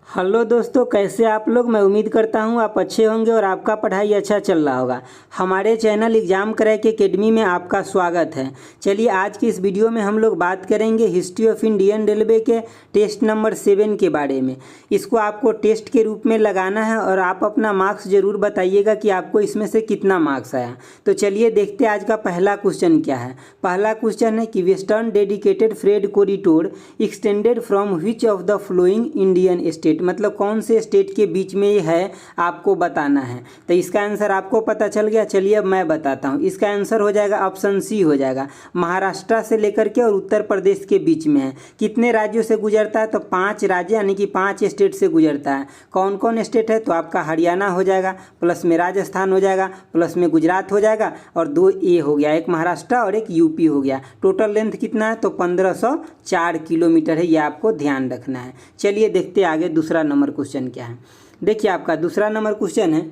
Hello दोस्तों, कैसे आप लोग। मैं उम्मीद करता हूँ आप अच्छे होंगे और आपका पढ़ाई अच्छा चल रहा होगा। हमारे चैनल एग्जाम क्रैक एकेडमी में आपका स्वागत है। चलिए आज की इस वीडियो में हम लोग बात करेंगे हिस्ट्री ऑफ इंडियन रेलवे के टेस्ट नंबर 7 के बारे में। इसको आपको टेस्ट के रूप में लगाना है और आप अपना मार्क्स ज़रूर बताइएगा कि आपको इसमें से कितना मार्क्स आया। तो चलिए देखते हैं आज का पहला क्वेश्चन क्या है। पहला क्वेश्चन है कि western dedicated freight corridor extended from which of the flowing Indian state, मतलब कौन से स्टेट के बीच में ये है आपको बताना है। तो इसका आंसर आपको पता चल गया। चलिए अब मैं बताता हूँ। इसका आंसर हो जाएगा ऑप्शन सी हो जाएगा, महाराष्ट्र से लेकर के और उत्तर प्रदेश के बीच में है। कितने राज्यों से गुजरता है? तो 5 राज्य यानी कि 5 स्टेट से गुजरता है। कौन कौन स्टेट है? तो आपका हरियाणा हो जाएगा, प्लस में राजस्थान हो जाएगा, प्लस में गुजरात हो जाएगा और 2 ए हो गया, एक महाराष्ट्र और एक यूपी हो गया। टोटल लेंथ कितना है? तो 1504 किलोमीटर है। ये आपको ध्यान रखना है। चलिए देखते हैं आगे दूसरा नंबर क्वेश्चन क्या है। देखिए आपका दूसरा नंबर क्वेश्चन है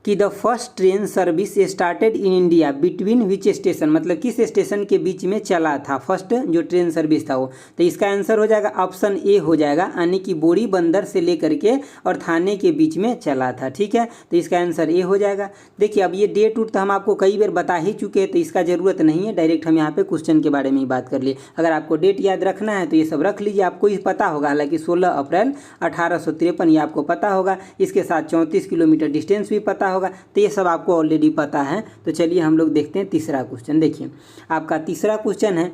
कि the first train service started in India between which station, मतलब किस स्टेशन के बीच में चला था फर्स्ट जो ट्रेन सर्विस था वो। तो इसका आंसर हो जाएगा ऑप्शन ए हो जाएगा, यानी कि बोरी बंदर से लेकर के और थाने के बीच में चला था। ठीक है, तो इसका आंसर ए हो जाएगा। देखिए अब ये डेट उट तो हम आपको कई बार बता ही चुके हैं, तो इसका ज़रूरत नहीं है, डायरेक्ट हम यहाँ पे क्वेश्चन के बारे में ही बात कर लिए। अगर आपको डेट याद रखना है तो ये सब रख लीजिए, आपको ही पता होगा। हालांकि 16 अप्रैल 1853 ये आपको पता होगा। इसके साथ 34 किलोमीटर डिस्टेंस भी पता होगा। तो ये सब आपको ऑलरेडी पता है। तो चलिए हम लोग देखते हैं तीसरा क्वेश्चन। देखिए आपका तीसरा क्वेश्चन है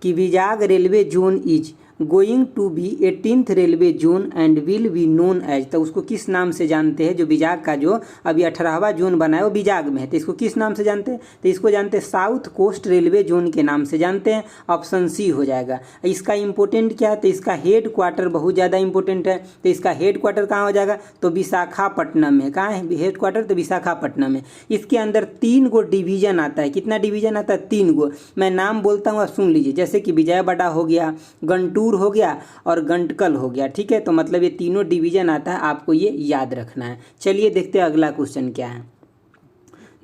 कि Vizag railway zone is going to be 18th railway zone and will be known as, तो उसको किस नाम से जानते हैं? जो विजाग का जो अभी 18वां जोन बना है वो विजाग में है, तो इसको किस नाम से जानते हैं? तो इसको जानते हैं साउथ कोस्ट रेलवे जोन के नाम से जानते हैं। ऑप्शन सी हो जाएगा। इसका इंपॉर्टेंट क्या है? तो इसका हेड क्वार्टर बहुत ज़्यादा इंपॉर्टेंट है। तो इसका हेड क्वार्टर कहाँ हो जाएगा? तो विशाखापट्टनम है। कहाँ है हेड क्वार्टर? तो विशाखापट्टनम है। इसके अंदर 3 गो डिवीजन आता है। कितना डिवीजन आता है? 3 गो। मैं नाम बोलता हूँ, सुन लीजिए। जैसे कि विजयवाड़ा हो गया, गंटूर हो गया और गंटकल हो गया। ठीक है, तो मतलब ये तीनों डिवीजन आता है, आपको ये याद रखना है। चलिए देखते हैं अगला क्वेश्चन क्या है।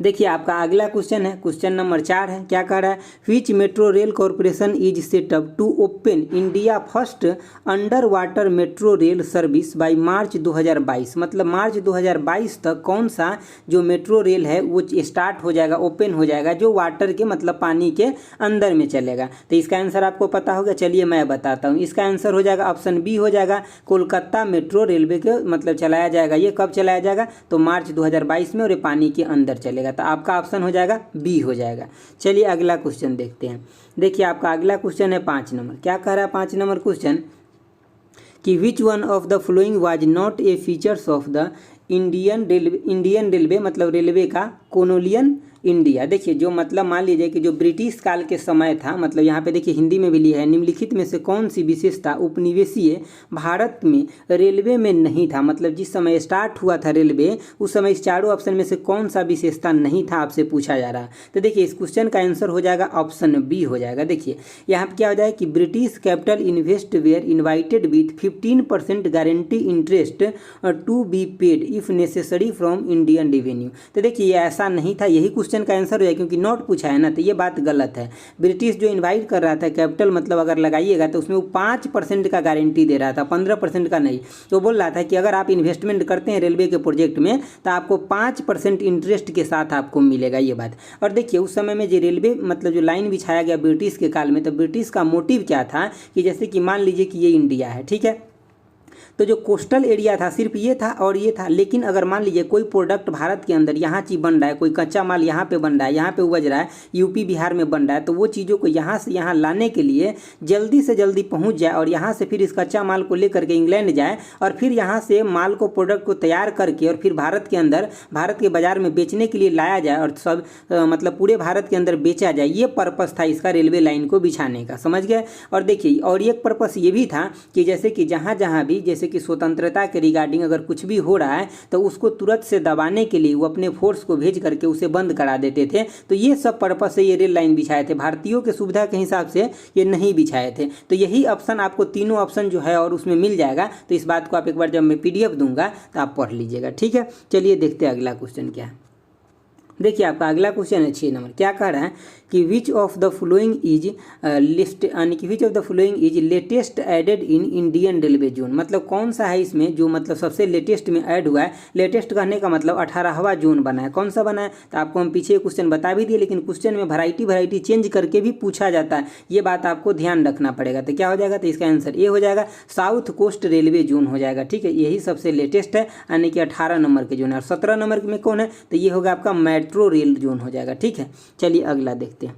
देखिए आपका अगला क्वेश्चन है, क्वेश्चन नंबर 4 है। क्या कह रहा है? Which metro rail corporation is set up to open India first under water metro rail service by March 2022, मतलब मार्च 2022 तक कौन सा जो मेट्रो रेल है वो स्टार्ट हो जाएगा, ओपन हो जाएगा, जो वाटर के मतलब पानी के अंदर में चलेगा। तो इसका आंसर आपको पता होगा। चलिए मैं बताता हूँ। इसका आंसर हो जाएगा ऑप्शन बी हो जाएगा, कोलकाता मेट्रो रेलवे के मतलब चलाया जाएगा। ये कब चलाया जाएगा? तो मार्च 2022 में, और ये पानी के अंदर चलेगा। तो आपका ऑप्शन हो जाएगा बी हो जाएगा। चलिए अगला क्वेश्चन देखते हैं। देखिए आपका अगला क्वेश्चन है 5 नंबर। क्या कह रहा है 5 नंबर क्वेश्चन कि which one of the flowing was not a features of the Indian railway, मतलब रेलवे का कोलोनियल इंडिया। देखिए जो मतलब मान लीजिए कि जो ब्रिटिश काल के समय था, मतलब यहाँ पे देखिए हिंदी में भी लिया है, निम्नलिखित में से कौन सी विशेषता उपनिवेशीय भारत में रेलवे में नहीं था, मतलब जिस समय स्टार्ट हुआ था रेलवे उस समय इस चारों ऑप्शन में से कौन सा विशेषता नहीं था, आपसे पूछा जा रहा है। तो देखिए इस क्वेश्चन का आंसर हो जाएगा ऑप्शन बी हो जाएगा। देखिए यहाँ पर क्या हो जाएगा कि British capital invest were invited with 15% guarantee interest to be paid if necessary from Indian revenue. तो देखिए ये ऐसा नहीं था, यही क्वेश्चन का आंसर हो जाए, क्योंकि नोट पूछा है ना, तो ये बात गलत है। ब्रिटिश जो इनवाइट कर रहा था कैपिटल, मतलब अगर लगाइएगा तो उसमें वो 5% का गारंटी दे रहा था, 15% का नहीं। तो बोल रहा था कि अगर आप इन्वेस्टमेंट करते हैं रेलवे के प्रोजेक्ट में तो आपको 5% इंटरेस्ट के साथ आपको मिलेगा, ये बात। और देखिए उस समय में जो रेलवे मतलब जो लाइन बिछाया गया ब्रिटिश के काल में, तो ब्रिटिश का मोटिव क्या था कि जैसे कि मान लीजिए कि ये इंडिया है, ठीक है, तो जो कोस्टल एरिया था सिर्फ ये था और ये था। लेकिन अगर मान लीजिए कोई प्रोडक्ट भारत के अंदर यहाँ चीज़ बन रहा है, कोई कच्चा माल यहाँ पे बन रहा है, यहाँ पे उपज रहा है, यूपी बिहार में बन रहा है, तो वो चीज़ों को यहाँ से यहाँ लाने के लिए जल्दी से जल्दी पहुँच जाए और यहाँ से फिर इस कच्चा माल को लेकर के इंग्लैंड जाए और फिर यहाँ से माल को प्रोडक्ट को तैयार करके और फिर भारत के अंदर भारत के बाज़ार में बेचने के लिए लाया जाए और सब मतलब पूरे भारत के अंदर बेचा जाए। ये पर्पस था इसका रेलवे लाइन को बिछाने का, समझ गए। और देखिए और एक पर्पस ये भी था कि जैसे कि जहाँ जहाँ भी जैसे कि स्वतंत्रता के रिगार्डिंग अगर कुछ भी हो रहा है तो उसको तुरंत से दबाने के लिए वो अपने फोर्स को भेज करके उसे बंद करा देते थे। तो ये सब पर्पस से ये रेल लाइन बिछाए थे, भारतीयों के सुविधा के हिसाब से ये नहीं बिछाए थे। तो यही ऑप्शन आपको तीनों ऑप्शन जो है और उसमें मिल जाएगा। तो इस बात को आप एक बार जब मैं PDF दूंगा तो आप पढ़ लीजिएगा, ठीक है। चलिए देखते हैं अगला क्वेश्चन क्या है। देखिए आपका अगला क्वेश्चन है 6 नंबर। क्या कह रहा है कि which of the following is list यानी कि which of the following is latest added in Indian railway zone, मतलब कौन सा है इसमें जो मतलब सबसे लेटेस्ट में ऐड हुआ है। लेटेस्ट कहने का मतलब 18वां जोन बना है। कौन सा बना है, तो आपको हम पीछे क्वेश्चन बता भी दिए, लेकिन क्वेश्चन में वैरायटी चेंज करके भी पूछा जाता है, ये बात आपको ध्यान रखना पड़ेगा। तो क्या हो जाएगा, तो इसका आंसर ये हो जाएगा, साउथ कोस्ट रेलवे जोन हो जाएगा। ठीक है, यही सबसे लेटेस्ट है यानी कि 18 नंबर के जोन है। और 17 नंबर में कौन है, तो ये होगा आपका मेट्रो रेल जोन हो जाएगा। ठीक है, चलिए अगला देखते हैं।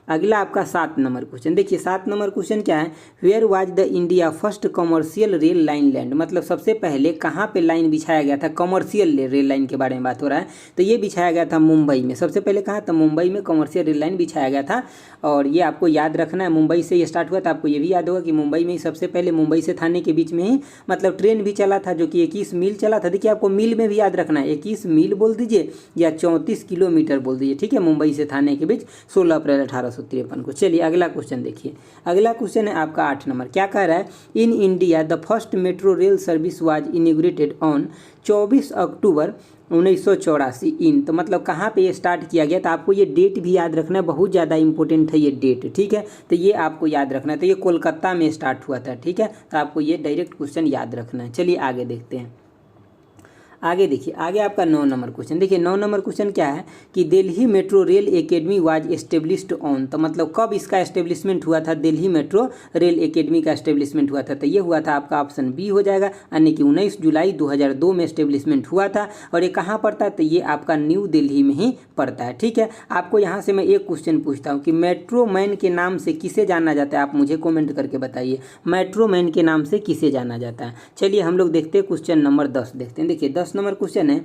अगला आपका 7 नंबर क्वेश्चन। देखिए 7 नंबर क्वेश्चन क्या है, where was the India first commercial rail line land, मतलब सबसे पहले कहाँ पे लाइन बिछाया गया था। कमर्शियल रेल लाइन के बारे में बात हो रहा है, तो ये बिछाया गया था मुंबई में। सबसे पहले कहाँ, तो मुंबई में कमर्शियल रेल लाइन बिछाया गया था। और ये आपको याद रखना है, मुंबई से ये स्टार्ट हुआ था। आपको ये भी याद होगा कि मुंबई में ही सबसे पहले मुंबई से थाने के बीच में ही मतलब ट्रेन भी चला था, जो कि 21 मील चला था। देखिए आपको मील में भी याद रखना है, 21 मील बोल दीजिए या 34 किलोमीटर बोल दीजिए। ठीक है, मुंबई से थाने के बीच 16 अप्रैल 1853 को। चलिए अगला क्वेश्चन देखिए। अगला क्वेश्चन है आपका 8 नंबर। क्या कह रहा है, in India the first metro rail service was inaugurated on 24 अक्टूबर 1984 इन, तो मतलब कहाँ पे ये स्टार्ट किया गया। तो आपको ये डेट भी याद रखना है, बहुत ज़्यादा इंपॉर्टेंट है ये डेट। ठीक है, तो ये आपको याद रखना है। तो ये कोलकाता में स्टार्ट हुआ था। ठीक है, तो आपको ये डायरेक्ट क्वेश्चन याद रखना है। चलिए आगे देखते हैं। आगे देखिए, आगे आपका 9 नंबर क्वेश्चन। देखिए 9 नंबर क्वेश्चन क्या है कि Delhi metro rail academy was established on, तो मतलब कब इसका एस्टेब्लिशमेंट हुआ था, दिल्ली मेट्रो रेल एकेडमी का एस्टेब्लिशमेंट हुआ था। तो ये हुआ था आपका ऑप्शन बी हो जाएगा, यानी कि 19 जुलाई 2002 में एस्टेब्लिशमेंट हुआ था। और ये कहाँ पड़ता है, तो ये आपका न्यू दिल्ली में ही पड़ता है। ठीक है, आपको यहाँ से मैं एक क्वेश्चन पूछता हूँ कि मेट्रो मैन के नाम से किसे जाना जाता है, आप मुझे कॉमेंट करके बताइए, मेट्रो मैन के नाम से किसे जाना जाता है। चलिए हम लोग देखते हैं क्वेश्चन नंबर 10 देखते हैं। देखिए 10 नंबर क्वेश्चन है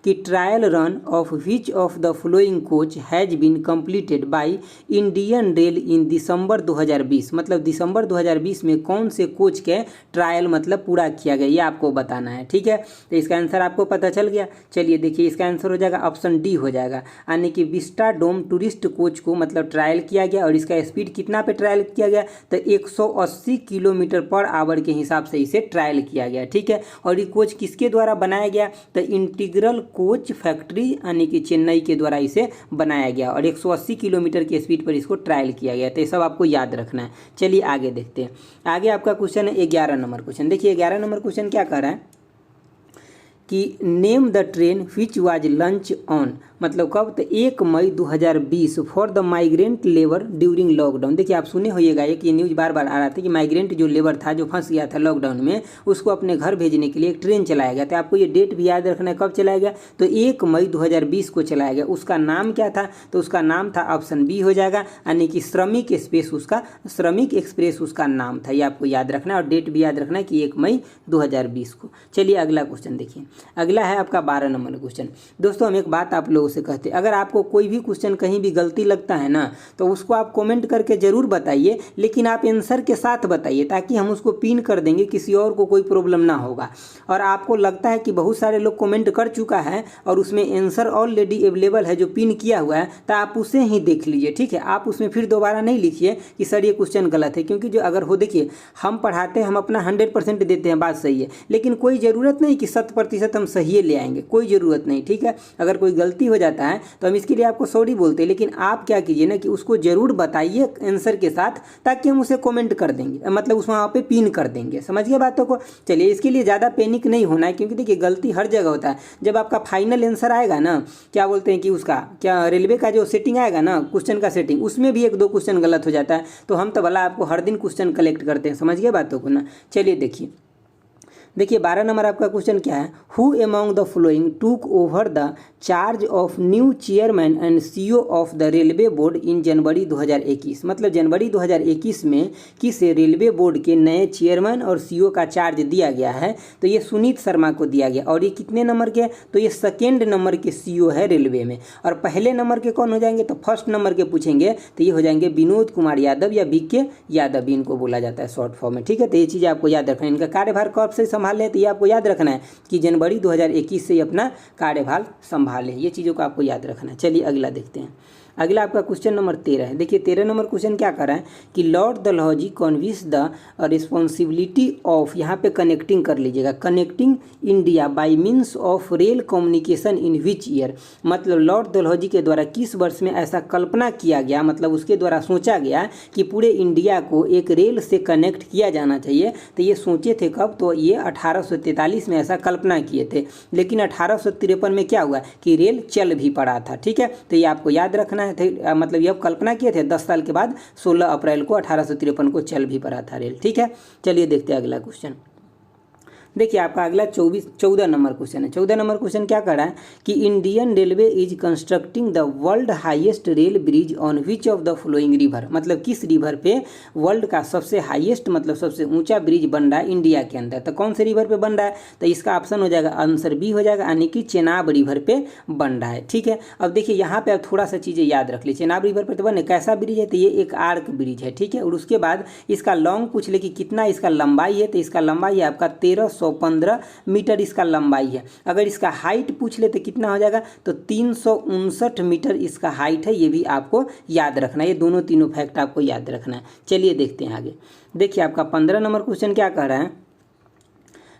कि trial run of which of the following coach has been completed by Indian rail in December 2020, मतलब दिसंबर 2020 में कौन से कोच के ट्रायल मतलब पूरा किया गया, ये आपको बताना है। ठीक है, तो इसका आंसर आपको पता चल गया। चलिए देखिए इसका आंसर हो जाएगा ऑप्शन डी हो जाएगा, यानी कि विस्टा डोम टूरिस्ट कोच को मतलब ट्रायल किया गया। और इसका स्पीड कितना पे ट्रायल किया गया, तो 180 किलोमीटर पर आवर के हिसाब से इसे ट्रायल किया गया। ठीक है, और ये कोच किसके द्वारा बनाया गया, तो इंटीग्रल कोच फैक्ट्री यानी कि चेन्नई के द्वारा इसे बनाया गया। और 180 किलोमीटर की स्पीड पर इसको ट्रायल किया गया। तो ये सब आपको याद रखना है। चलिए आगे देखते हैं। आगे आपका क्वेश्चन है 11 नंबर क्वेश्चन। देखिए 11 नंबर क्वेश्चन क्या कह रहा है कि name the train which was lunch on, मतलब कब, तो 1 मई 2020 for the migrant labour during lockdown. देखिए आप सुने होइएगा एक ये न्यूज़ बार बार आ रहा था कि माइग्रेंट जो लेबर था जो फंस गया था लॉकडाउन में, उसको अपने घर भेजने के लिए एक ट्रेन चलाया गया। तो आपको ये डेट भी याद रखना है कब चलाया गया, तो 1 मई 2020 को चलाया गया। उसका नाम क्या था, तो उसका नाम था ऑप्शन बी हो जाएगा, यानी कि श्रमिक एक्सप्रेस उसका नाम था। ये आपको याद रखना है और डेट भी याद रखना है कि 1 मई 2020 को। चलिए अगला क्वेश्चन देखिए। अगला है आपका 12 नंबर क्वेश्चन। दोस्तों हम एक बात आप लोगों से कहते हैं, अगर आपको कोई भी क्वेश्चन कहीं भी गलती लगता है ना, तो उसको आप कमेंट करके जरूर बताइए, लेकिन आप आंसर के साथ बताइए, ताकि हम उसको पिन कर देंगे, किसी और को कोई प्रॉब्लम ना होगा। और आपको लगता है कि बहुत सारे लोग कमेंट कर चुका है और उसमें आंसर ऑलरेडी अवेलेबल है जो पिन किया हुआ है, तो आप उसे ही देख लीजिए। ठीक है, आप उसमें फिर दोबारा नहीं लिखिए कि सर ये क्वेश्चन गलत है, क्योंकि जो अगर हो, देखिए हम पढ़ाते हैं, हम अपना 100% देते हैं, बात सही है, लेकिन कोई ज़रूरत नहीं कि 100% हम सही ले आएंगे, कोई ज़रूरत नहीं। ठीक है, अगर कोई गलती हो जाता है तो हम इसके लिए आपको सॉरी बोलते हैं, लेकिन आप क्या कीजिए ना कि उसको जरूर बताइए आंसर के साथ, ताकि हम उसे कमेंट कर देंगे, मतलब उस वहाँ पे पिन कर देंगे। समझ गए बातों को। चलिए इसके लिए ज़्यादा पैनिक नहीं होना है, क्योंकि देखिए गलती हर जगह होता है। जब आपका फाइनल आंसर आएगा ना, क्या बोलते हैं कि उसका क्या रेलवे का जो सेटिंग आएगा ना, क्वेश्चन का सेटिंग, उसमें भी 1-2 क्वेश्चन गलत हो जाता है। तो हम तो भला आपको हर दिन क्वेश्चन कलेक्ट करते हैं। समझ गए बातों को ना। चलिए देखिए 12 नंबर आपका क्वेश्चन क्या है, who among the following took over the charge of new chairman and CEO of the railway board in January 2021, मतलब जनवरी 2021 में किस रेलवे बोर्ड के नए चेयरमैन और सीईओ का चार्ज दिया गया है, तो ये सुनीत शर्मा को दिया गया। और ये कितने नंबर के, तो ये 2nd नंबर के सीईओ है रेलवे में। और पहले नंबर के कौन हो जाएंगे, तो 1st नंबर के पूछेंगे तो ये हो जाएंगे विनोद कुमार यादव या बीके यादव, इनको बोला जाता है शॉर्ट फॉर्म में। ठीक है, तो ये चीज़ आपको याद रखना है। इनका कार्यभार कब से संभाल लें, तो ये आपको याद रखना है कि जनवरी 2021 से अपना कार्यभार संभाले। ये चीज़ों को आपको याद रखना है। चलिए अगला देखते हैं। अगला आपका क्वेश्चन नंबर 13 है। देखिए 13 नंबर क्वेश्चन क्या कर रहा है कि Lord Dalhousie convince the responsibility of, यहाँ पे कनेक्टिंग कर लीजिएगा, connecting India by means of rail communication in which year, मतलब लॉर्ड डलहौजी के द्वारा किस वर्ष में ऐसा कल्पना किया गया, मतलब उसके द्वारा सोचा गया कि पूरे इंडिया को एक रेल से कनेक्ट किया जाना चाहिए। तो ये सोचे थे कब, तो ये 1843 में ऐसा कल्पना किए थे, लेकिन 1853 में क्या हुआ कि रेल चल भी पड़ा था। ठीक है, तो ये आपको याद रखना है, मतलब ये कल्पना किए थे 10 साल के बाद 16 अप्रैल को 1853 को चल भी पड़ा था रेल। ठीक है, चलिए देखते हैं अगला क्वेश्चन। देखिए आपका अगला 14 नंबर क्वेश्चन है। 14 नंबर क्वेश्चन क्या कर रहा है कि Indian railway is constructing the world highest rail bridge on which of the following river, मतलब किस रिवर पे वर्ल्ड का सबसे हाईएस्ट, मतलब सबसे ऊंचा ब्रिज बन रहा है इंडिया के अंदर। तो कौन से रिवर पे बन रहा है, तो इसका ऑप्शन हो जाएगा, आंसर बी हो जाएगा, यानी कि चेनाब रिवर पे बन रहा है। ठीक है, अब देखिए यहाँ पे आप थोड़ा सा चीज़ें याद रख लीजिए। चेनाब रिवर पर तो बने कैसा ब्रिज है, तो ये एक आर्क ब्रिज है। ठीक है, और उसके बाद इसका लॉन्ग पूछ ले कि कितना इसका लंबाई है, तो इसका लंबाई है आपका 1315 मीटर इसका लंबाई है। अगर इसका हाइट पूछ ले तो कितना हो जाएगा, तो 359 मीटर इसका हाइट है। ये भी आपको याद रखना है, ये दोनों तीनों फैक्ट आपको याद रखना है। चलिए देखते हैं आगे। देखिए आपका 15 नंबर क्वेश्चन क्या कह रहा है,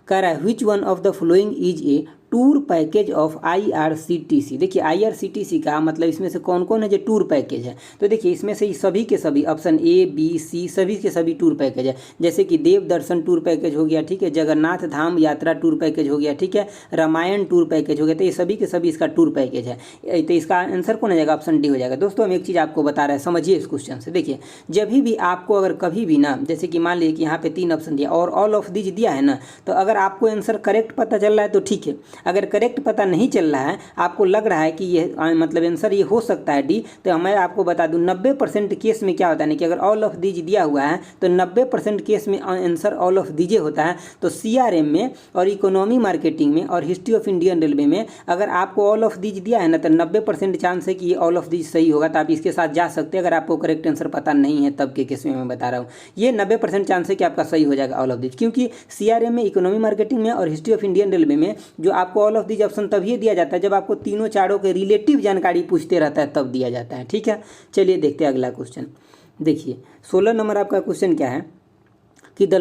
कह रहा है which one of the following is a tour package of IRCTC। देखिए IRCTC का मतलब इसमें से कौन कौन है जो टूर पैकेज है, तो देखिए इसमें से सभी के सभी ऑप्शन A B C सभी के सभी टूर पैकेज है। जैसे कि देव दर्शन टूर पैकेज हो गया, ठीक है, जगन्नाथ धाम यात्रा टूर पैकेज हो गया, ठीक है, रामायण टूर पैकेज हो गया, तो ये सभी के सभी इसका टूर पैकेज है। तो इसका आंसर कौन हो जाएगा, ऑप्शन डी हो जाएगा। दोस्तों हम एक चीज़ आपको बता रहे हैं, समझिए इस क्वेश्चन से। देखिए जब भी आपको अगर कभी भी ना, जैसे कि मान लीजिए कि यहाँ पे 3 ऑप्शन दिया और ऑल ऑफ दीज दिया है ना, तो अगर आपको आंसर करेक्ट पता चल रहा है तो ठीक है, अगर करेक्ट पता नहीं चल रहा है, आपको लग रहा है कि ये मतलब आंसर ये हो सकता है डी, तो मैं आपको बता दूं 90% केस में क्या होता है कि अगर ऑल ऑफ दीज दिया हुआ है तो 90% केस में आंसर ऑल ऑफ दीजे होता है। तो CRM में और इकोनॉमी मार्केटिंग में और हिस्ट्री ऑफ इंडियन रेलवे में अगर आपको ऑल ऑफ दीज दिया है ना, तो 90% चांस है कि ये ऑल ऑफ दीज सही होगा, तो आप इसके साथ जा सकते हैं। अगर आपको करेक्ट आंसर पता नहीं है तब के केस में मैं बता रहा हूँ, ये 90% चांस है कि आपका सही हो जाएगा ऑल ऑफ दीज, क्योंकि CRM में, इकोनॉमी मार्केटिंग में और हिस्ट्री ऑफ इंडियन रेलवे में जो आपको ऑल ऑफ दीज ऑप्शन तभी दिया जाता है जब आपको तीनों चारों के रिलेटिव जानकारी पूछते रहता है, तब दिया जाता है। ठीक है, चलिए देखते हैं अगला क्वेश्चन। देखिए 16 नंबर आपका क्वेश्चन क्या है कि the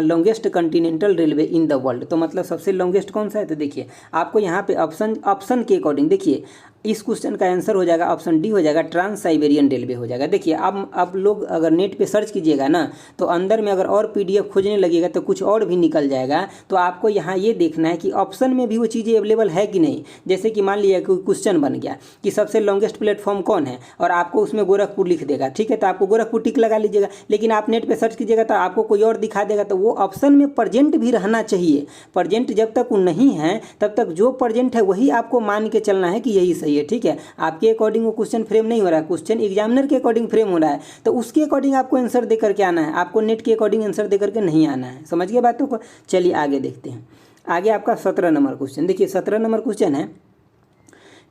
longest continental railway in the world, तो मतलब सबसे लॉन्गेस्ट कौन सा है, तो देखिए आपको यहाँ पे ऑप्शन के अकॉर्डिंग देखिए इस क्वेश्चन का आंसर हो जाएगा, ऑप्शन डी हो जाएगा, ट्रांस साइबेरियन रेलवे हो जाएगा। देखिए अब लोग अगर नेट पे सर्च कीजिएगा ना, तो अंदर में अगर और PDF खोजने लगेगा तो कुछ और भी निकल जाएगा। तो आपको यहाँ ये देखना है कि ऑप्शन में भी वो चीज़ें अवेलेबल है कि नहीं। जैसे कि मान लिया कोई क्वेश्चन बन गया कि सबसे लॉन्गेस्ट प्लेटफॉर्म कौन है, और आपको उसमें गोरखपुर लिख देगा, ठीक है, तो आपको गोरखपुर टिक लगा लीजिएगा। लेकिन आप नेट पर सर्च कीजिएगा तो आपको कोई और दिखा देगा, तो वो ऑप्शन में प्रेजेंट भी रहना चाहिए। प्रेजेंट जब तक वो नहीं है तब तक जो प्रेजेंट है वही आपको मान के चलना है कि यही सही है। ठीक है, आपके अकॉर्डिंग वो क्वेश्चन फ्रेम नहीं हो रहा है, क्वेश्चन एग्जामिनर के अकॉर्डिंग फ्रेम हो रहा है, तो उसके अकॉर्डिंग आपको आंसर दे करके आना है, आपको नेट के अकॉर्डिंग आंसर दे करके नहीं आना है। समझ गए बातों को। चलिए आगे देखते हैं। आगे आपका 17 नंबर क्वेश्चन। देखिए 17 नंबर क्वेश्चन है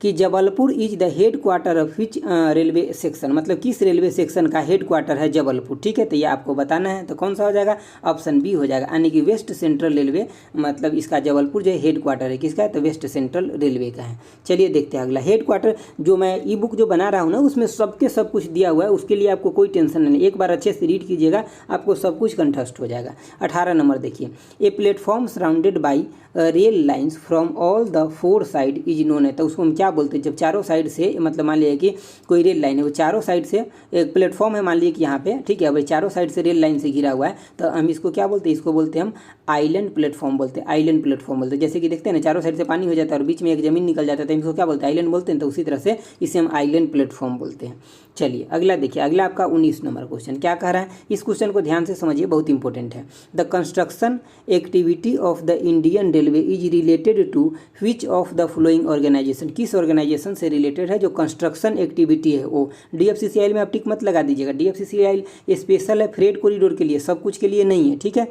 कि Jabalpur is the head quarter of which railway section, मतलब किस रेलवे सेक्शन का हेड क्वार्टर है जबलपुर। ठीक है, तो ये आपको बताना है, तो कौन सा हो जाएगा, ऑप्शन बी हो जाएगा, यानी कि वेस्ट सेंट्रल रेलवे, मतलब इसका जबलपुर जो है हेड क्वार्टर है किसका है, तो वेस्ट सेंट्रल रेलवे का है। चलिए देखते हैं अगला। हेड क्वार्टर जो मैं ई बुक जो बना रहा हूँ ना, उसमें सबके सब कुछ दिया हुआ है, उसके लिए आपको कोई टेंशन नहीं, एक बार अच्छे से रीड कीजिएगा, आपको सब कुछ कंठस्थ हो जाएगा। 18 नंबर देखिए, a platform surrounded by rail lines from all the 4 side is known है, तो उसको हम क्या बोलते हैं, जब चारों साइड से, मतलब मान लीजिए कि कोई रेल लाइन है, वो चारों साइड से एक प्लेटफॉर्म है, मान लीजिए कि यहाँ पे, ठीक है, अब चारों साइड से रेल लाइन से घिरा हुआ है, तो हम इसको क्या बोलते हैं, इसको बोलते हैं हम आइलैंड प्लेटफॉर्म बोलते हैं, आइलैंड प्लेटफॉर्म बोलते हैं। जैसे कि देखते हैं ना, चारों साइड से पानी हो जाता है और बीच में एक जमीन निकल जाता है, तो इसको क्या बोलते हैं, आइलैंड बोलते हैं। तो उसी तरह से इसे हम आइलैंड प्लेटफॉर्म बोलते हैं। चलिए अगला देखिए, अगला आपका 19 नंबर क्वेश्चन क्या कह रहा है, इस क्वेश्चन को ध्यान से समझिए, बहुत इंपॉर्टेंट है। The construction activity of the Indian railway is related to which of the following organisation, किस ऑर्गेनाइजेशन से रिलेटेड है जो कंस्ट्रक्शन एक्टिविटी है वो। DFCCIL में आप टिक मत लगा दीजिएगा, DFCCIL स्पेशल है फ्रेट कॉरिडोर के लिए, सब कुछ के लिए नहीं है। ठीक है,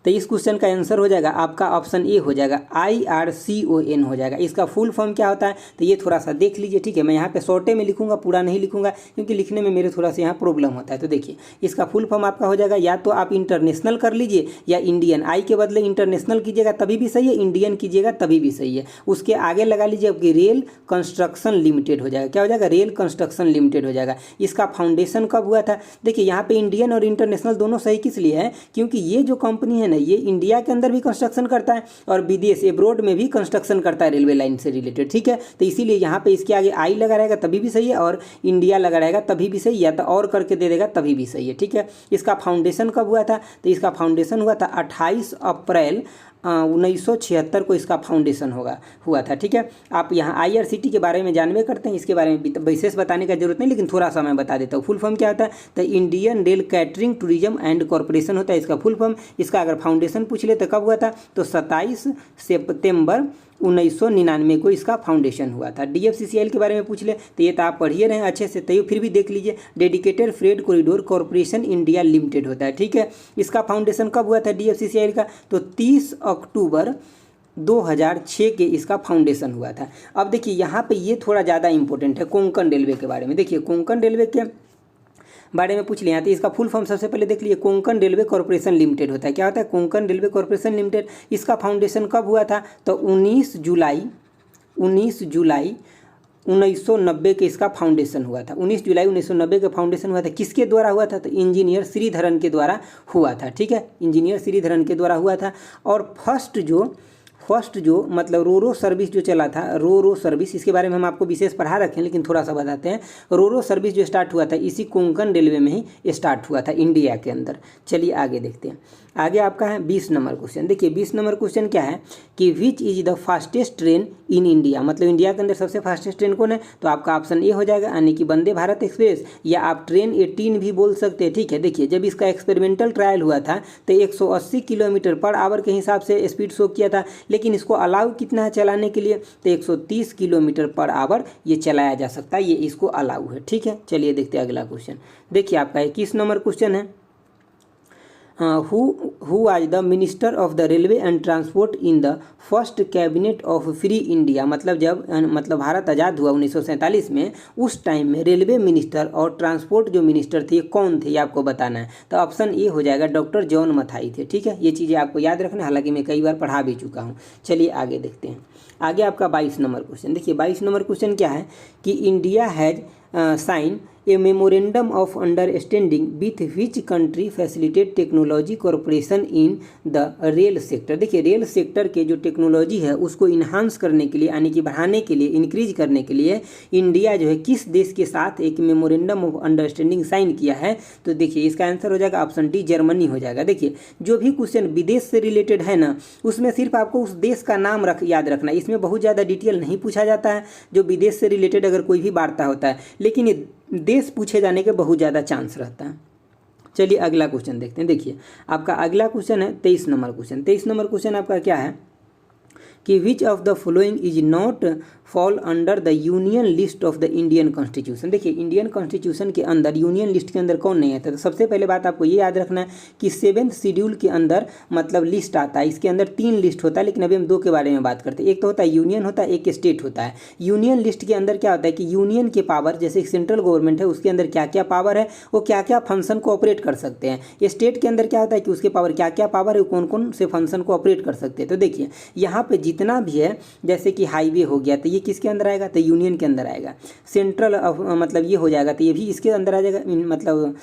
तो इस क्वेश्चन का आंसर हो जाएगा आपका ऑप्शन ए हो जाएगा, IRCON हो जाएगा। इसका फुल फॉर्म क्या होता है तो ये थोड़ा सा देख लीजिए, ठीक है। मैं यहाँ पे शॉर्टे में लिखूंगा, पूरा नहीं लिखूंगा क्योंकि लिखने में मेरे थोड़ा सा यहाँ प्रॉब्लम होता है। तो देखिए इसका फुल फॉर्म आपका हो जाएगा, या तो आप इंटरनेशनल कर लीजिए या इंडियन, आई के बदले इंटरनेशनल कीजिएगा तभी भी सही है, इंडियन कीजिएगा तभी भी सही है। उसके आगे लगा लीजिए आपकी रेल कंस्ट्रक्शन लिमिटेड हो जाएगा। क्या हो जाएगा, रेल कंस्ट्रक्शन लिमिटेड हो जाएगा। इसका फाउंडेशन कब हुआ था, देखिए यहाँ पे इंडियन और इंटरनेशनल दोनों सही किस लिए है, क्योंकि ये जो कंपनी है ना ये इंडिया के अंदर भी कंस्ट्रक्शन करता है और विदेश एब्रोड में भी कंस्ट्रक्शन करता है रेलवे लाइन से रिलेटेड, ठीक है। तो इसीलिए यहाँ पे इसके आगे आई लगा रहेगा तभी भी सही है और इंडिया लगा रहेगा तभी भी सही, या तो और करके दे देगा तभी भी सही है, ठीक है। इसका फाउंडेशन कब हुआ था, तो इसका फाउंडेशन हुआ था 28 अप्रैल 1976 को इसका फाउंडेशन हुआ था, ठीक है। आप यहाँ IRCT के बारे में जानवे करते हैं, इसके बारे में विशेष बताने का जरूरत नहीं, लेकिन थोड़ा सा मैं बता देता हूँ। फुल फॉर्म क्या होता है, तो Indian rail catering tourism and corporation होता है इसका फुल फॉर्म। इसका अगर फाउंडेशन पूछ ले तो कब हुआ था, तो 27 सितंबर 1999 को इसका फाउंडेशन हुआ था। DFCCIL के बारे में पूछ ले तो ये तो आप पढ़िए रहे हैं अच्छे से, तो फिर भी देख लीजिए, dedicated freight corridor corporation India limited होता है, ठीक है। इसका फाउंडेशन कब हुआ था DFCCIL का, तो 30 अक्टूबर 2006 के इसका फाउंडेशन हुआ था। अब देखिए यहाँ पे ये थोड़ा ज़्यादा इंपॉर्टेंट है कोंकण रेलवे के बारे में। देखिए कोंकण रेलवे के बारे में पूछ लिया तो इसका फुल फॉर्म सबसे पहले देख लीजिए, कोंकण रेलवे कॉर्पोरेशन लिमिटेड होता है। क्या होता है, कोंकण रेलवे कॉर्पोरेशन लिमिटेड। इसका फाउंडेशन कब हुआ था, तो 19 जुलाई 1990 के इसका फाउंडेशन हुआ था। 19 जुलाई 1990 का फाउंडेशन हुआ था। किसके द्वारा हुआ था, तो इंजीनियर श्रीधरन के द्वारा हुआ था, ठीक है। इंजीनियर श्रीधरन के द्वारा हुआ था। और फर्स्ट जो मतलब रोरो सर्विस जो चला था, रोरो सर्विस, इसके बारे में हम आपको विशेष पढ़ा रखें लेकिन थोड़ा सा बताते हैं। रोरो सर्विस जो स्टार्ट हुआ था इसी कोंकण रेलवे में ही स्टार्ट हुआ था इंडिया के अंदर। चलिए आगे देखते हैं। आगे आपका है 20 नंबर क्वेश्चन। देखिए 20 नंबर क्वेश्चन क्या है कि which is the fastest train in India, मतलब इंडिया के अंदर सबसे फास्टेस्ट ट्रेन कौन है, तो आपका ऑप्शन ए हो जाएगा, यानी कि वंदे भारत एक्सप्रेस, या आप ट्रेन 18 भी बोल सकते हैं, ठीक है। देखिए जब इसका एक्सपेरिमेंटल ट्रायल हुआ था तो 180 किलोमीटर पर आवर के हिसाब से स्पीड शो किया था, लेकिन इसको अलाउ कितना है चलाने के लिए, तो 130 किलोमीटर पर आवर ये चलाया जा सकता है, ये इसको अलाउ है, ठीक है। चलिए देखते हैं अगला क्वेश्चन। देखिए आपका 21 नंबर क्वेश्चन है, who was the minister of the railway and transport in the first cabinet of free India, मतलब जब भारत आज़ाद हुआ 1947 में, उस टाइम में रेलवे मिनिस्टर और ट्रांसपोर्ट जो मिनिस्टर थे कौन थे, ये आपको बताना है। तो ऑप्शन ए हो जाएगा, डॉक्टर जॉन मथाई थे, ठीक है। ये चीज़ें आपको याद रखना, हालांकि मैं कई बार पढ़ा भी चुका हूँ। चलिए आगे देखते हैं। आगे आपका 22 नंबर क्वेश्चन। देखिए 22 नंबर क्वेश्चन क्या है कि India has sign a memorandum of understanding with which country facilitate technology corporation in the rail sector. देखिए रेल सेक्टर के जो टेक्नोलॉजी है उसको इन्हांस करने के लिए, यानी कि बढ़ाने के लिए, इंक्रीज करने के लिए इंडिया जो है किस देश के साथ एक मेमोरेंडम ऑफ अंडरस्टैंडिंग साइन किया है, तो देखिए इसका आंसर हो जाएगा ऑप्शन डी, जर्मनी हो जाएगा। देखिए जो भी क्वेश्चन विदेश से रिलेटेड है ना, उसमें सिर्फ आपको उस देश का नाम याद रखना है, इसमें बहुत ज़्यादा डिटेल नहीं पूछा जाता है। जो विदेश से रिलेटेड अगर कोई भी वार्ता होता है, लेकिन ये देश पूछे जाने के बहुत ज़्यादा चांस रहता है। चलिए अगला क्वेश्चन देखते हैं। देखिए आपका अगला क्वेश्चन है 23 नंबर क्वेश्चन। 23 नंबर क्वेश्चन आपका क्या है कि which of the following is not fall under the union list of the Indian constitution. देखिए इंडियन कॉन्स्टिट्यूशन के अंदर, यूनियन लिस्ट के अंदर कौन नहीं आता, तो सबसे पहले बात आपको ये याद रखना है कि 7th शेड्यूल के अंदर मतलब लिस्ट आता है। इसके अंदर 3 लिस्ट होता है, लेकिन अभी हम 2 के बारे में बात करते हैं। एक तो होता है यूनियन होता है, एक स्टेट होता है। यूनियन लिस्ट के अंदर क्या होता है कि यूनियन के पावर, जैसे सेंट्रल गवर्नमेंट है उसके अंदर क्या क्या पावर है, वो क्या क्या फंक्शन को ऑपरेट कर सकते हैं। स्टेट के अंदर क्या होता है कि उसके पावर क्या क्या पावर है, कौन कौन से फंक्शन को ऑपरेट कर सकते हैं। तो देखिए यहाँ पे जितना भी है, जैसे कि हाईवे हो गया तो ये किसके अंदर आएगा, तो यूनियन के अंदर आएगा। सेंट्रल मतलब ये हो जाएगा तो ये भी इसके अंदर आ जाएगा, मतलब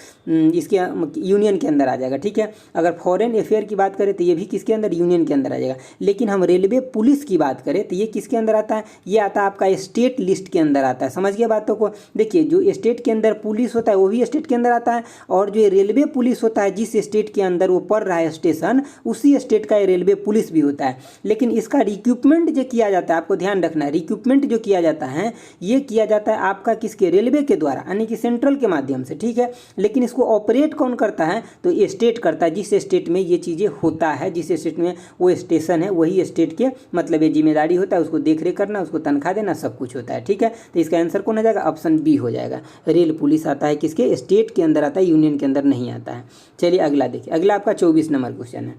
इसके यूनियन के अंदर आ जाएगा, ठीक है। अगर फॉरेन अफेयर की बात करें तो ये भी किसके अंदर, यूनियन के अंदर आ जाएगा। लेकिन हम रेलवे पुलिस की बात करें तो ये किसके अंदर आता है, ये आता है आपका स्टेट लिस्ट के अंदर आता है। समझ गए बातों को। देखिए जो स्टेट के अंदर पुलिस होता है वो भी स्टेट के अंदर आता है, और जो रेलवे पुलिस होता है जिस स्टेट के अंदर वो पड़ रहा है स्टेशन, उसी स्टेट का रेलवे पुलिस भी होता है। लेकिन इसका रिक्रूटमेंट जो किया जाता है, आपको ध्यान रखना है, रिक्रूटमेंट जो किया जाता है ये किया जाता है आपका किसके, रेलवे के द्वारा, यानी कि सेंट्रल के माध्यम से, ठीक है। लेकिन इसको ऑपरेट कौन करता है, तो ये स्टेट करता है। जिस स्टेट में ये चीज़ें होता है, जिस स्टेट में वो स्टेशन है, वही स्टेट के मतलब ये जिम्मेदारी होता है, उसको देख रेख करना, उसको तनख्वाह देना, सब कुछ होता है, ठीक है। तो इसका आंसर कौन हो जाएगा, ऑप्शन बी हो जाएगा। रेल पुलिस आता है किसके, स्टेट के अंदर आता है, यूनियन के अंदर नहीं आता है। चलिए अगला देखिए। अगला आपका 24 नंबर क्वेश्चन है।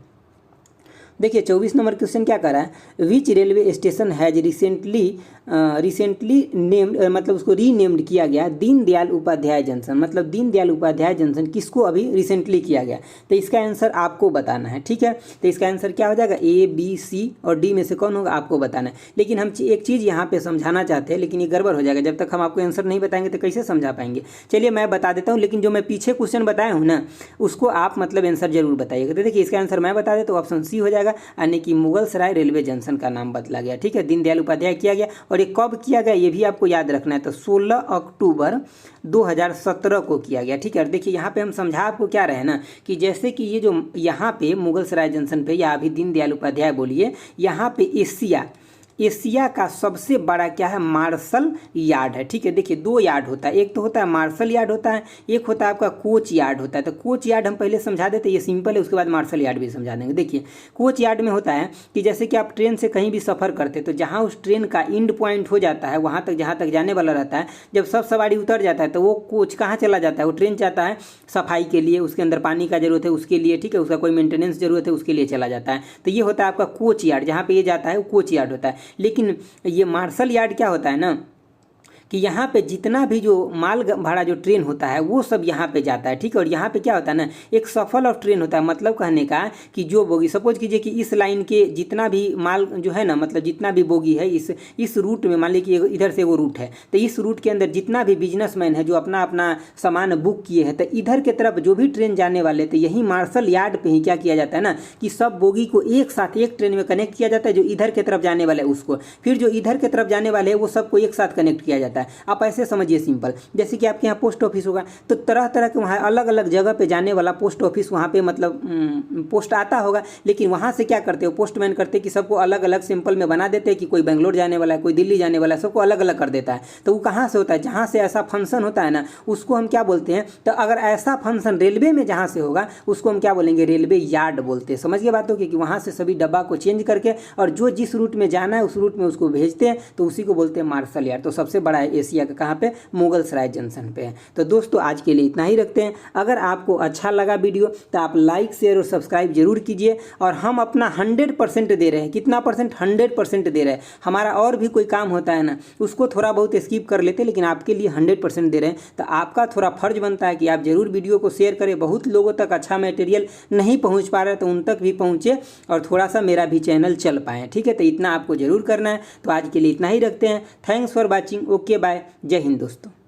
देखिए 24 नंबर क्वेश्चन क्या कर रहा है, विच railway station has recently named, मतलब उसको रीनेम्ड किया गया दीनदयाल उपाध्याय जंक्शन, मतलब दीनदयाल उपाध्याय जंक्शन किसको अभी रिसेंटली किया गया। तो इसका आंसर आपको बताना है, ठीक है। तो इसका आंसर क्या हो जाएगा, ए बी सी और डी में से कौन होगा आपको बताना है। लेकिन हम एक चीज़ यहाँ पे समझाना चाहते हैं, लेकिन ये गड़बड़ हो जाएगा, जब तक हम आपको आंसर नहीं बताएंगे तो कैसे समझा पाएंगे। चलिए मैं बता देता हूँ, लेकिन जो मैं पीछे क्वेश्चन बताया हूँ ना उसको आप मतलब आंसर जरूर बताइएगा। तो देखिए इसका आंसर मैं बता देता हूँ, ऑप्शन सी हो जाएगा, यानी कि मुगल सराय रेलवे जंक्शन का नाम बदला गया, ठीक है, दीनदयाल उपाध्याय किया गया। और ये कब किया गया ये भी आपको याद रखना है, तो 16 अक्टूबर 2017 को किया गया, ठीक है। और देखिए यहाँ पे हम समझा आपको क्या रहे ना कि जैसे कि ये जो यहाँ पे मुगल सराय जंक्शन पे या अभी दीनदयाल उपाध्याय बोलिए, यहाँ पे एशिया का सबसे बड़ा क्या है, मार्शल यार्ड है, ठीक है। देखिए 2 यार्ड होता है, एक तो होता है मार्शल यार्ड होता है, एक होता है आपका कोच यार्ड होता है। तो कोच यार्ड हम पहले समझा देते हैं, ये सिंपल है, उसके बाद मार्शल यार्ड भी समझा देंगे। देखिए कोच यार्ड में होता है कि जैसे कि आप ट्रेन से कहीं भी सफ़र करते तो जहाँ उस ट्रेन का इंड पॉइंट हो जाता है, वहाँ तक जहाँ तक जाने वाला रहता है, जब सब सवारी उतर जाता है तो वो कोच कहाँ चला जाता है, वो ट्रेन जाता है सफाई के लिए, उसके अंदर पानी का जरूरत है उसके लिए, ठीक है, उसका कोई मेंटेनेंस जरूरत है उसके लिए चला जाता है। तो ये होता है आपका कोच यार्ड, जहाँ पे ये जाता है वो कोच यार्ड होता है। लेकिन ये मार्शल यार्ड क्या होता है ना कि यहाँ पे जितना भी जो माल भाड़ा जो ट्रेन होता है वो सब यहाँ पे जाता है, ठीक है। और यहाँ पे क्या होता है ना, एक सफल ऑफ ट्रेन होता है, मतलब कहने का कि जो बोगी, सपोज कीजिए कि इस लाइन के जितना भी माल जो है ना, मतलब जितना भी बोगी है इस रूट में, मान लीजिए कि इधर से वो रूट है, तो इस रूट के अंदर जितना भी बिजनेसमैन है जो अपना अपना सामान बुक किए हैं, तो इधर के तरफ जो भी ट्रेन जाने वाले, तो यही मार्शल यार्ड पे ही क्या किया जाता है ना कि सब बोगी को एक साथ एक ट्रेन में कनेक्ट किया जाता है, जो इधर के तरफ जाने वाले उसको, फिर जो इधर के तरफ जाने वाले हैं वो सबको एक साथ कनेक्ट किया जाता है। आप ऐसे समझिए सिंपल, जैसे कि आपके यहाँ पोस्ट ऑफिस होगा तो तरह तरह के वहाँ अलग अलग जगह पे जाने वाला पोस्ट ऑफिस वहाँ पे मतलब पोस्ट आता होगा, लेकिन वहाँ से क्या करते हो पोस्टमैन करते कि सबको अलग अलग सिंपल में बना देते हैं कि कोई बेंगलोर जाने वाला है, कोई दिल्ली जाने वाला है, सबको अलग अलग कर देता है। तो वो कहाँ से होता है, जहाँ से ऐसा फंक्शन होता है ना उसको हम क्या बोलते हैं। तो अगर ऐसा फंक्शन रेलवे में जहाँ से होगा उसको हम क्या बोलेंगे, रेलवे यार्ड बोलते हैं। समझ के बात होगी कि वहाँ से सभी डब्बा को चेंज करके और जो जिस रूट में जाना है उस रूट में उसको भेजते हैं, तो उसी को बोलते हैं मार्शल यार्ड। तो सबसे बड़ा है एशिया का, कहाँ पे, मुगल सराय जंक्शन पे है। तो दोस्तों आज के लिए इतना ही रखते हैं। अगर आपको अच्छा लगा वीडियो तो आप लाइक शेयर और सब्सक्राइब जरूर कीजिए। और हम अपना 100% दे रहे हैं, कितना परसेंट, 100% दे रहे हैं। हमारा और भी कोई काम होता है ना उसको थोड़ा बहुत स्किप कर लेते, लेकिन आपके लिए 100% दे रहे हैं। तो आपका थोड़ा फर्ज बनता है कि आप जरूर वीडियो को शेयर करें। बहुत लोगों तक अच्छा मटेरियल नहीं पहुँच पा रहा है तो उन तक भी पहुँचे और थोड़ा सा मेरा भी चैनल चल पाए, ठीक है। तो इतना आपको जरूर करना है। तो आज के लिए इतना ही रखते हैं। Thanks for watching, okay bye, जय हिंद दोस्तों।